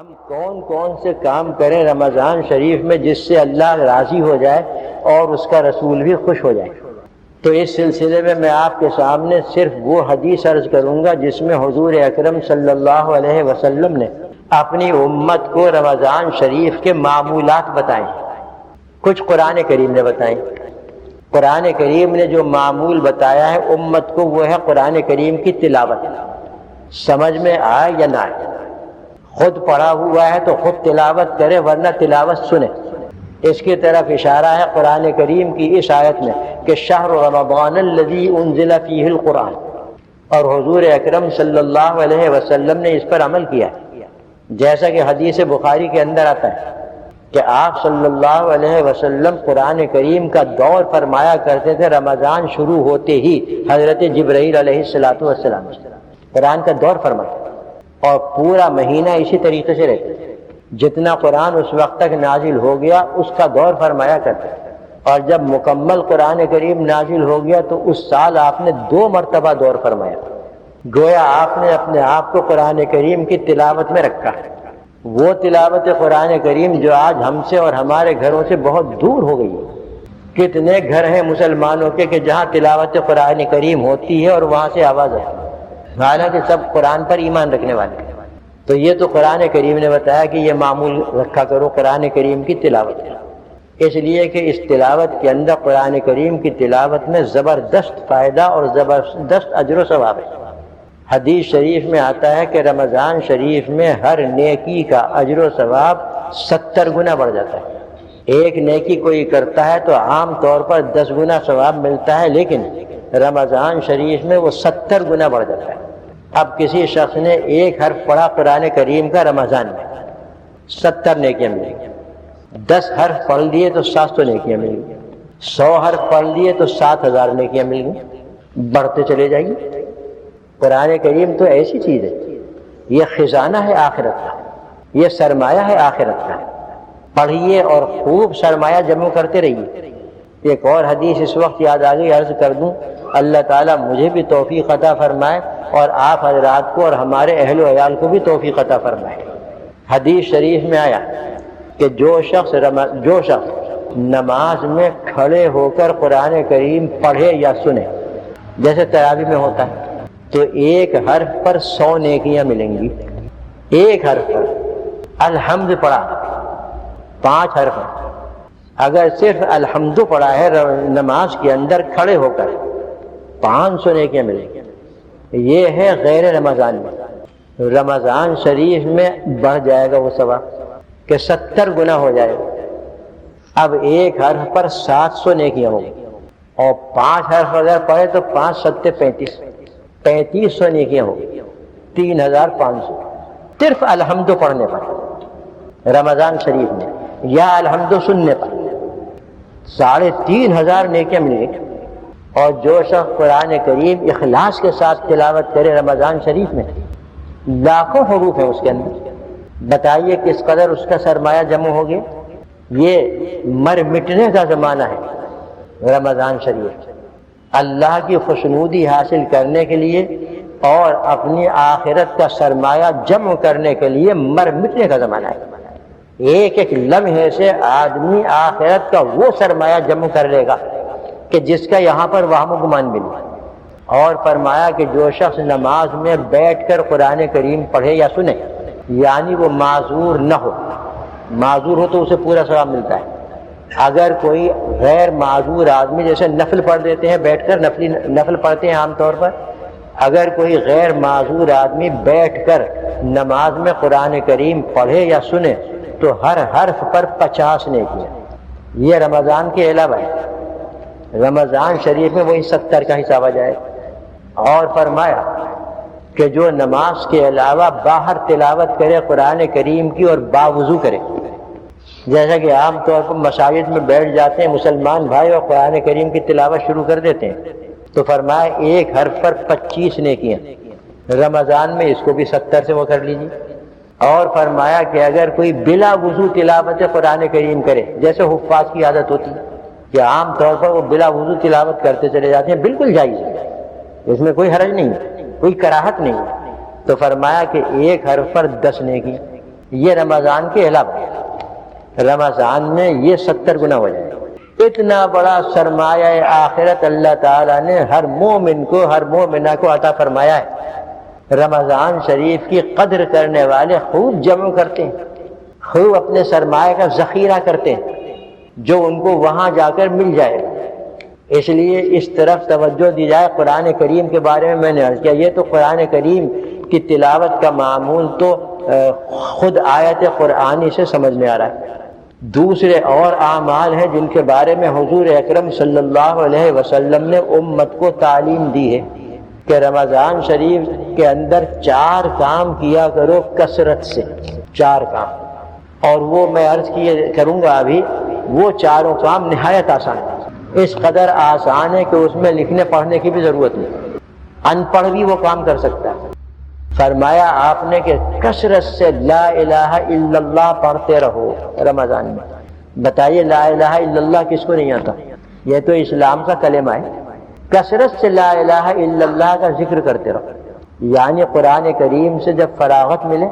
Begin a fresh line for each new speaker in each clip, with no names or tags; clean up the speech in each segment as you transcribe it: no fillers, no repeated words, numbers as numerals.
ہم کون کون سے کام کریں رمضان شریف میں جس سے اللہ راضی ہو جائے اور اس کا رسول بھی خوش ہو جائے۔ تو اس سلسلے میں میں آپ کے سامنے صرف وہ حدیث عرض کروں گا جس میں حضور اکرم صلی اللہ علیہ وسلم نے اپنی امت کو رمضان شریف کے معمولات بتائیں، کچھ قرآن کریم نے بتائیں۔ قرآن کریم نے جو معمول بتایا ہے امت کو وہ ہے قرآن کریم کی تلاوت، سمجھ میں آئے یا نہ آئے، خود پڑھا ہوا ہے تو خود تلاوت کرے ورنہ تلاوت سنے۔ اس کی طرف اشارہ ہے قرآن کریم کی اس آیت میں کہ شہر رمضان الذی انزل فیہ القرآن، اور حضور اکرم صلی اللہ علیہ وسلم نے اس پر عمل کیا ہے، جیسا کہ حدیث بخاری کے اندر آتا ہے کہ آپ صلی اللہ علیہ وسلم قرآن کریم کا دور فرمایا کرتے تھے رمضان شروع ہوتے ہی حضرت جبرائیل علیہ السلام قرآن کا دور فرماتے اور پورا مہینہ اسی طریقے سے رہتے، جتنا قرآن اس وقت تک نازل ہو گیا اس کا دور فرمایا کرتے، اور جب مکمل قرآن کریم نازل ہو گیا تو اس سال آپ نے 2 مرتبہ دور فرمایا، گویا آپ نے اپنے آپ کو قرآن کریم کی تلاوت میں رکھا ہے، وہ تلاوت قرآن کریم جو آج ہم سے اور ہمارے گھروں سے بہت دور ہو گئی ہے۔ کتنے گھر ہیں مسلمانوں کے کہ جہاں تلاوت قرآن کریم ہوتی ہے اور وہاں سے آواز ہے، حالانکہ سب قرآن پر ایمان رکھنے والے ہیں۔ تو یہ تو قرآن کریم نے بتایا کہ یہ معمول رکھا کرو قرآن کریم کی تلاوت، اس لیے کہ اس تلاوت کے اندر قرآن کریم کی تلاوت میں زبردست فائدہ اور زبردست اجر و ثواب ہے۔ حدیث شریف میں آتا ہے کہ رمضان شریف میں ہر نیکی کا اجر و ثواب 70 گنا بڑھ جاتا ہے۔ ایک نیکی کوئی کرتا ہے تو عام طور پر 10 گنا ثواب ملتا ہے، لیکن رمضان شریف میں وہ 70 گنا بڑھ جاتا ہے۔ اب کسی شخص نے 1 حرف پڑھا قرآن کریم کا رمضان میں، 70 نیکیاں ملیں گی، 10 حرف پڑھ لیے تو 700 نیکیاں ملیں گی، 100 حرف پڑھ لیے تو 7000 نیکیاں ملیں گی، بڑھتے چلے جائیں گی۔ قرآن کریم تو ایسی چیز ہے، یہ خزانہ ہے آخرت کا، یہ سرمایہ ہے آخرت کا، پڑھیے اور خوب سرمایہ جمع کرتے رہیے۔ ایک اور حدیث اس وقت یاد آ گئی، عرض کر دوں، اللہ تعالیٰ مجھے بھی توفیق عطا فرمائے اور آپ حضرات کو اور ہمارے اہل و عیال کو بھی توفیق عطا فرمائے۔ حدیث شریف میں آیا کہ جو شخص نماز میں کھڑے ہو کر قرآن کریم پڑھے یا سنے، جیسے تراویح میں ہوتا ہے، تو 1 حرف پر 100 نیکیاں ملیں گی۔ 1 حرف پر الحمد پڑھا 5 حرف، اگر صرف الحمد پڑھا ہے نماز کے اندر کھڑے ہو کر 500 نیکیاں ملیں گی۔ یہ ہے غیر رمضان میں۔ رمضان شریف میں بڑھ جائے گا وہ ثواب کہ 70 گنا ہو جائے گا۔ اب 1 حرف پر 700 نیکیاں ہوں گی، اور 5 حرف اگر پڑھے تو 5 7 3500 نیکیاں ہوں گی، 3500 صرف الحمد پڑھنے پر رمضان شریف میں، یا الحمد سننے پر 3500 نیکیاں ملیں گی۔ اور جو شخص قرآن کریم اخلاص کے ساتھ تلاوت کرے رمضان شریف میں، لاکھوں حروف ہیں اس کے اندر، بتائیے کس قدر اس کا سرمایہ جمع ہو گیا۔ یہ مر مٹنے کا زمانہ ہے رمضان شریف، اللہ کی خوشنودی حاصل کرنے کے لیے اور اپنی آخرت کا سرمایہ جمع کرنے کے لیے مر مٹنے کا زمانہ ہے۔ ایک ایک لمحے سے آدمی آخرت کا وہ سرمایہ جمع کر لے گا کہ جس کا یہاں پر وہم و گمان ملے۔ اور فرمایا کہ جو شخص نماز میں بیٹھ کر قرآن کریم پڑھے یا سنے، یعنی وہ معذور نہ ہو، معذور ہو تو اسے پورا ثواب ملتا ہے۔ اگر کوئی غیر معذور آدمی، جیسے نفل پڑھ دیتے ہیں بیٹھ کر، نفل پڑھتے ہیں عام طور پر، اگر کوئی غیر معذور آدمی بیٹھ کر نماز میں قرآن کریم پڑھے یا سنے تو ہر حرف پر 50 نیکیاں۔ یہ رمضان کے علاوہ ہے، رمضان شریف میں وہی 70 کا حساب آ جائے۔ اور فرمایا کہ جو نماز کے علاوہ باہر تلاوت کرے قرآن کریم کی اور باوضو کرے، جیسا کہ عام طور پر مساجد میں بیٹھ جاتے ہیں مسلمان بھائی اور قرآن کریم کی تلاوت شروع کر دیتے ہیں، تو فرمایا 1 حرف پر 25 نیکیاں۔ رمضان میں اس کو بھی 70 سے وہ کر لیجیے۔ اور فرمایا کہ اگر کوئی بلا وضو تلاوت قرآن کریم کرے، جیسے حفاظ کی عادت ہوتی ہے کہ عام طور پر وہ بلا وضو تلاوت کرتے چلے جاتے ہیں، بالکل جائز ہے، اس میں کوئی حرج نہیں ہے، کوئی کراہت نہیں ہے، تو فرمایا کہ 1 حرف پر 10 نیکی، یہ رمضان کے علاوہ، رمضان میں یہ 70 گنا ہو جائے. اتنا بڑا سرمایہ آخرت اللہ تعالیٰ نے ہر مومن کو، ہر مومنہ کو عطا فرمایا ہے. رمضان شریف کی قدر کرنے والے خوب جمع کرتے ہیں، خوب اپنے سرمایہ کا ذخیرہ کرتے ہیں جو ان کو وہاں جا کر مل جائے. اس لیے اس طرف توجہ دی جائے. قرآن کریم کے بارے میں نے عرض کیا، یہ تو قرآن کریم کی تلاوت کا معمول تو خود آیت قرآنی سے سمجھ میں آ رہا ہے. دوسرے اور اعمال ہیں جن کے بارے میں حضور اکرم صلی اللہ علیہ وسلم نے امت کو تعلیم دی ہے کہ رمضان شریف کے اندر 4 کام کیا کرو کثرت سے. 4 کام، اور وہ میں عرض کیے کروں گا ابھی. وہ 4 کام نہایت آسان ہے، اس قدر آسان ہے کہ اس میں لکھنے پڑھنے کی بھی ضرورت نہیں، ان پڑھ بھی وہ کام کر سکتا ہے. فرمایا آپ نے کہ کثرت سے لا الہ الا اللہ پڑھتے رہو رمضان میں. بتائیے لا الہ الا اللہ کس کو نہیں آتا؟ یہ تو اسلام کا کلمہ ہے. کثرت سے لا الہ الا اللہ کا ذکر کرتے رہو، یعنی قرآن کریم سے جب فراغت ملے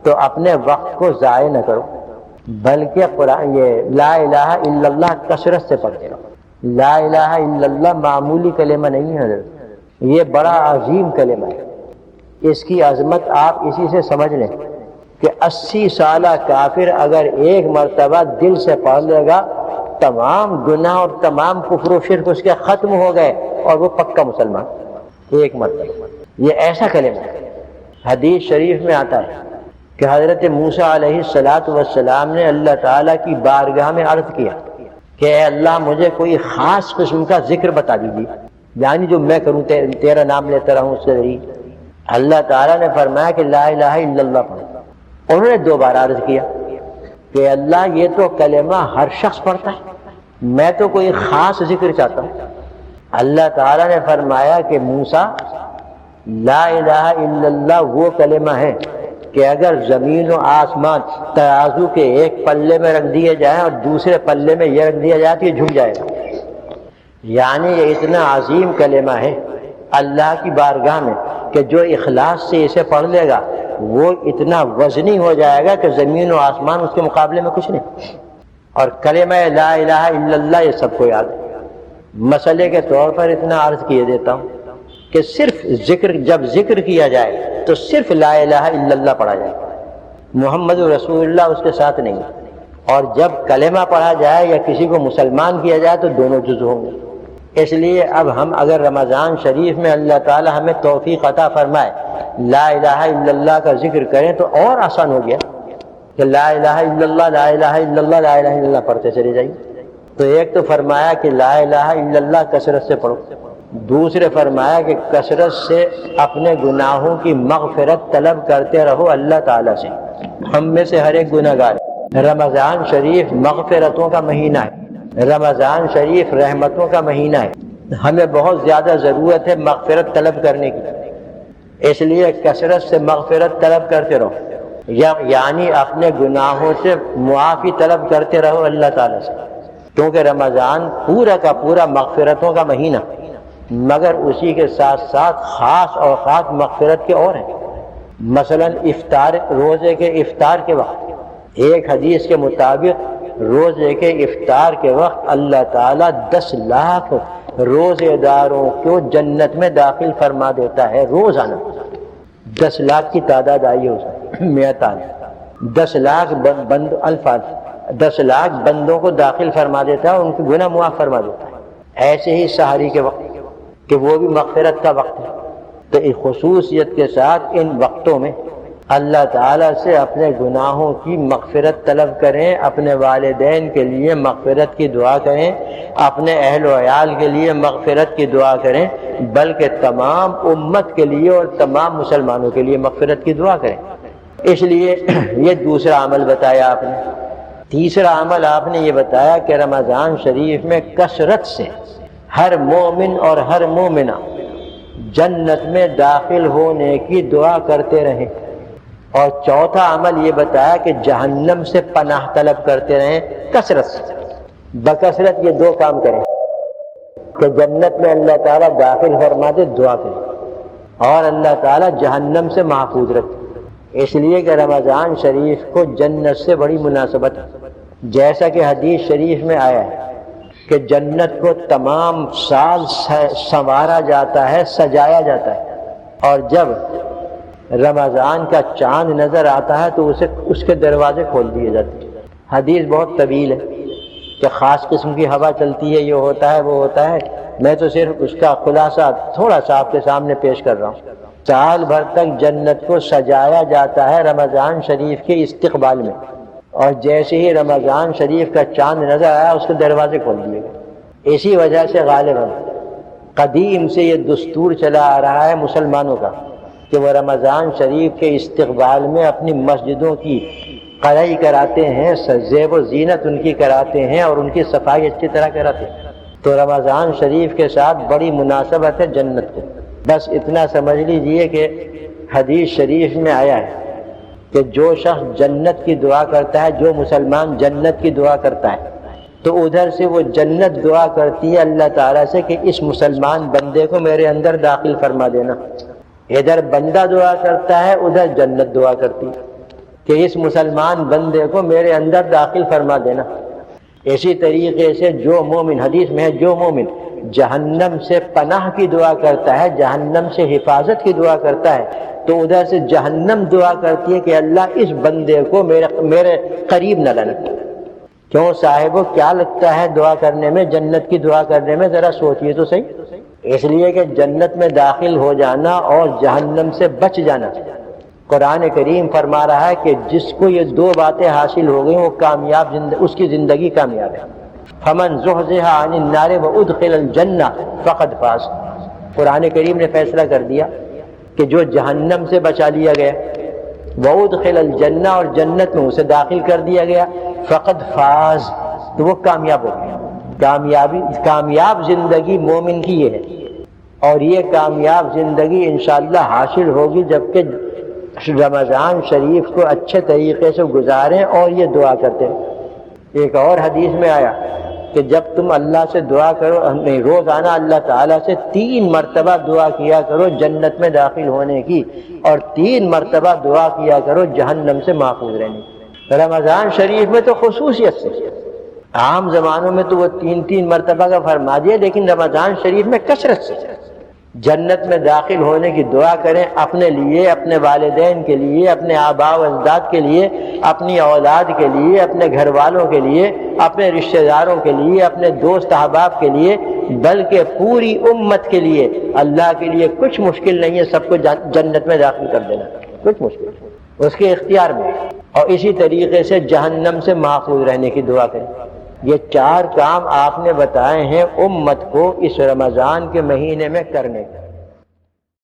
تو اپنے وقت کو ضائع نہ کرو، بلکہ قرآن یہ لا الہ الا اللہ کثرت سے پڑھتے رہو. لا الہ الا اللہ معمولی کلمہ نہیں ہے، یہ بڑا عظیم کلمہ ہے. اس کی عظمت آپ اسی سے سمجھ لیں کہ 80 سالہ کافر اگر ایک مرتبہ دل سے پڑھ لے گا، تمام گناہ اور تمام کفر و شرک اس کے ختم ہو گئے اور وہ پکا مسلمان. ایک مرتبہ. یہ ایسا کلمہ ہے. حدیث شریف میں آتا ہے کہ حضرت موسیٰ علیہ السلام نے اللہ تعالیٰ کی بارگاہ میں عرض کیا کہ اے اللہ مجھے کوئی خاص قسم کا ذکر بتا دیجیے، یعنی جو میں کروں تیرا نام لیتا رہوں اس سے ذریعے. اللہ تعالیٰ نے فرمایا کہ لا الہ الا اللہ پڑھو. انہوں نے 2 بار عرض کیا کہ اللہ یہ تو کلمہ ہر شخص پڑھتا ہے، میں تو کوئی خاص ذکر چاہتا ہوں. اللہ تعالیٰ نے فرمایا کہ موسیٰ لا الہ الا اللہ وہ کلمہ ہے کہ اگر زمین و آسمان ترازو کے ایک پلے میں رکھ دیے جائیں اور دوسرے پلے میں یہ رکھ دیا جائے تو یہ جھک جائے گا. یعنی یہ اتنا عظیم کلمہ ہے اللہ کی بارگاہ میں کہ جو اخلاص سے اسے پڑھ لے گا وہ اتنا وزنی ہو جائے گا کہ زمین و آسمان اس کے مقابلے میں کچھ نہیں. اور کلمہ لا الہ الا اللہ یہ سب کو یاد ہے. مسئلے کے طور پر اتنا عرض کیے دیتا ہوں کہ صرف جب ذکر کیا جائے تو صرف لا الہ الا اللہ پڑھا جائے، محمد رسول اللہ اس کے ساتھ نہیں. اور جب کلمہ پڑھا جائے یا کسی کو مسلمان کیا جائے تو دونوں جز ہوں گے. اس لیے اب ہم اگر رمضان شریف میں اللہ تعالی ہمیں توفیق عطا فرمائے لا الہ الا اللہ کا ذکر کریں تو اور آسان ہو گیا کہ لا الہ الا اللہ لا الہ الا اللہ لا الہ الا اللہ پڑھتے چلے جائیے. تو ایک تو فرمایا کہ لا الہ الا اللہ کثرت سے پڑھو، دوسرے فرمایا کہ کثرت سے اپنے گناہوں کی مغفرت طلب کرتے رہو اللہ تعالیٰ سے. ہم میں سے ہر ایک گناہ گار ہے. رمضان شریف مغفرتوں کا مہینہ ہے، رمضان شریف رحمتوں کا مہینہ ہے. ہمیں بہت زیادہ ضرورت ہے مغفرت طلب کرنے کی، اس لیے کثرت سے مغفرت طلب کرتے رہو، یعنی اپنے گناہوں سے معافی طلب کرتے رہو اللہ تعالیٰ سے. کیونکہ رمضان پورا کا پورا مغفرتوں کا مہینہ، مگر اسی کے ساتھ ساتھ خاص اوقات مغفرت کے اور ہیں. مثلا افطار، روزے کے افطار کے وقت ایک حدیث کے مطابق روزے کے افطار کے وقت اللہ تعالیٰ 10 لاکھ روزے داروں کو جنت میں داخل فرما دیتا ہے روزانہ. 10 لاکھ کی تعداد آئی ہے، 10 لاکھ الفاظ 10 لاکھ بندوں کو داخل فرما دیتا ہے، ان کے گناہ معاف فرما دیتا ہے. ایسے ہی سحری کے وقت کہ وہ بھی مغفرت کا وقت ہے. تو اس خصوصیت کے ساتھ ان وقتوں میں اللہ تعالیٰ سے اپنے گناہوں کی مغفرت طلب کریں، اپنے والدین کے لیے مغفرت کی دعا کریں، اپنے اہل و عیال کے لیے مغفرت کی دعا کریں، بلکہ تمام امت کے لیے اور تمام مسلمانوں کے لیے مغفرت کی دعا کریں. اس لیے یہ دوسرا عمل بتایا آپ نے. تیسرا عمل آپ نے یہ بتایا کہ رمضان شریف میں کثرت سے ہر مومن اور ہر مومنہ جنت میں داخل ہونے کی دعا کرتے رہیں. اور چوتھا عمل یہ بتایا کہ جہنم سے پناہ طلب کرتے رہیں کثرت سے. بکثرت یہ 2 کام کریں کہ جنت میں اللہ تعالیٰ داخل فرما دے، دعا کریں، اور اللہ تعالیٰ جہنم سے محفوظ رکھے. اس لیے کہ رمضان شریف کو جنت سے بڑی مناسبت ہے، جیسا کہ حدیث شریف میں آیا ہے کہ جنت کو تمام سال سنوارا جاتا ہے، سجایا جاتا ہے، اور جب رمضان کا چاند نظر آتا ہے تو اس کے دروازے کھول دیے جاتے ہیں۔ حدیث بہت طویل ہے کہ خاص قسم کی ہوا چلتی ہے، یہ ہوتا ہے وہ ہوتا ہے، میں تو صرف اس کا خلاصہ تھوڑا سا آپ کے سامنے پیش کر رہا ہوں۔ سال بھر تک جنت کو سجایا جاتا ہے رمضان شریف کے استقبال میں، اور جیسے ہی رمضان شریف کا چاند نظر آیا اس کے دروازے کھول دیے گئے۔ اسی وجہ سے غالباً قدیم سے یہ دستور چلا آ رہا ہے مسلمانوں کا کہ وہ رمضان شریف کے استقبال میں اپنی مسجدوں کی قرعی کراتے ہیں، زیب و زینت ان کی کراتے ہیں اور ان کی صفائی اچھی طرح کراتے ہیں۔ تو رمضان شریف کے ساتھ بڑی مناسبت ہے جنت کو۔ بس اتنا سمجھ لیجئے کہ حدیث شریف میں آیا ہے کہ جو شخص جنت کی دعا کرتا ہے، جو مسلمان جنت کی دعا کرتا ہے، تو ادھر سے وہ جنت دعا کرتی ہے اللہ تعالیٰ سے کہ اس مسلمان بندے کو میرے اندر داخل فرما دینا۔ ادھر بندہ دعا کرتا ہے، ادھر جنت دعا کرتی ہے کہ اس مسلمان بندے کو میرے اندر داخل فرما دینا۔ اسی طریقے سے جو مومن، حدیث میں ہے، جو مومن جہنم سے پناہ کی دعا کرتا ہے، جہنم سے حفاظت کی دعا کرتا ہے، تو ادھر سے جہنم دعا کرتی ہے کہ اللہ اس بندے کو میرے قریب نہ لانا۔ کیوں صاحبو، کیا لگتا ہے دعا کرنے میں، جنت کی دعا کرنے میں؟ ذرا سوچئے تو صحیح۔ اس لیے کہ جنت میں داخل ہو جانا اور جہنم سے بچ جانا، قرآن کریم فرما رہا ہے کہ جس کو یہ دو باتیں حاصل ہو گئیں وہ کامیاب، اس کی زندگی کامیاب ہے۔ فمن زحزح عن النار وادخل الجنہ فقد فاز۔ قرآن کریم نے فیصلہ کر دیا کہ جو جہنم سے بچا لیا گیا، وادخل الجنہ، اور جنت میں اسے داخل کر دیا گیا، فقد فاز، تو وہ کامیاب ہو گیا۔ کامیاب زندگی مومن کی یہ ہے، اور یہ کامیاب زندگی انشاءاللہ حاصل ہوگی جبکہ رمضان شریف کو اچھے طریقے سے گزاریں اور یہ دعا کرتے ہیں۔ ایک اور حدیث میں آیا کہ جب تم اللہ سے دعا کرو، روزانہ اللہ تعالیٰ سے 3 مرتبہ دعا کیا کرو جنت میں داخل ہونے کی، اور 3 مرتبہ دعا کیا کرو جہنم سے محفوظ رہنے کی۔ رمضان شریف میں تو خصوصیت سے، عام زمانوں میں تو وہ 3 مرتبہ کا فرما دیا، لیکن رمضان شریف میں کثرت سے جنت میں داخل ہونے کی دعا کریں، اپنے لیے، اپنے والدین کے لیے، اپنے آباء و اجداد کے لیے، اپنی اولاد کے لیے، اپنے گھر والوں کے لیے، اپنے رشتہ داروں کے لیے، اپنے دوست احباب کے لیے، بلکہ پوری امت کے لیے۔ اللہ کے لیے کچھ مشکل نہیں ہے سب کو جنت میں داخل کر دینا، کچھ مشکل اس کے اختیار میں۔ اور اسی طریقے سے جہنم سے محفوظ رہنے کی دعا کریں۔ یہ 4 کام آپ نے بتائے ہیں امت کو اس رمضان کے مہینے میں کرنے کا۔